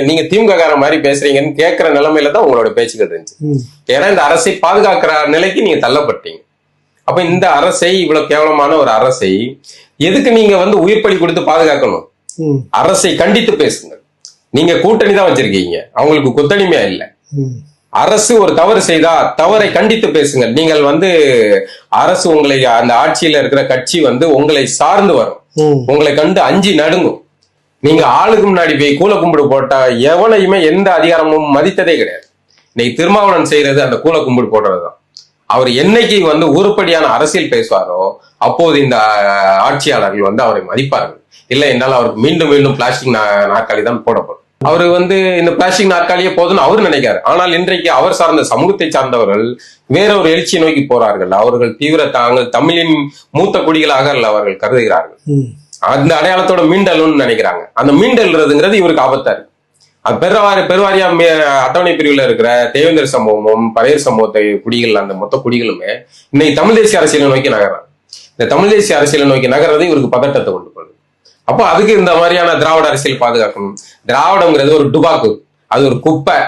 நீங்க திமுக மாதிரி பேசுறீங்கன்னு கேட்கிற நிலைமையில தான் உங்களோட பேச்சுக்கள் இருந்துச்சு. ஏன்னா இந்த அரசை பாதுகாக்கிற நிலைக்கு நீங்க தள்ளப்பட்டீங்க. அப்ப இந்த அரசை, இவ்வளவு கேவலமான ஒரு அரசை எதுக்கு நீங்க உயிர் பலி கொடுத்து பாதுகாக்கணும்? அரசை கண்டித்து பேசுங்க. நீங்க கூட்டணி தான் வச்சிருக்கீங்க, அவங்களுக்கு கொத்தடிமையா இல்ல. அரசு ஒரு தவறு செய்தா தவறை கண்டித்து பேசுங்க. நீங்கள் அரசு உங்களை, அந்த ஆட்சியில இருக்கிற கட்சி உங்களை சார்ந்து வரும், உங்களை கண்டு அஞ்சி நடுங்கும். நீங்க ஆளுக்கு முன்னாடி போய் கூல கும்பிடு போட்டா எவனையுமே எந்த அதிகாரமும் மதித்ததே கிடையாது. இன்னைக்கு திருமாவளவன் செய்யறது அந்த கூல கும்பிடு போடுறதுதான். அவர் என்னைக்கு உருப்படியான அரசியல் பேசுவாரோ அப்போது இந்த ஆட்சியாளர்கள் அவரை மதிப்பார்கள். இல்லை என்றால் அவருக்கு மீண்டும் மீண்டும் பிளாஸ்டிக் நாற்காலி தான் போடப்படும். அவரு இந்த பிளாஸ்டிக் நாற்காலியே போதுன்னு அவர் நினைக்காரு. ஆனால் இன்றைக்கு அவர் சார்ந்த சமூகத்தை சார்ந்தவர்கள் வேற ஒரு எழுச்சியை நோக்கி போறார்கள். அவர்கள் தாங்கள் தமிழின் மூத்த குடிகளாக அவர்கள் கருதுகிறார்கள். அந்த அடையாளத்தோட மீண்டல்னு நினைக்கிறாங்க. அந்த மீண்டல்றதுங்கிறது இவருக்கு ஆபத்தா இருக்கு. அது பெருவாரியா அட்டவணை பிரிவுல இருக்கிற தேவேந்திர சமூகமும் பரையர் சமூகத்தை குடிகள், அந்த மொத்த குடிகளுமே இன்னைக்கு தமிழ் தேசிய அரசியலை நோக்கி நகர்றாங்க. இந்த தமிழ் தேசிய அரசியலை நோக்கி நகர்றது இவருக்கு பதட்டத்தை கொண்டு போகுது. அப்போ அதுக்கு இந்த மாதிரியான திராவிட அரசியல் பாதுகாக்கணும். திராவிடம்ங்கிறது ஒரு டுபாக்கு, அது ஒரு குப்பை.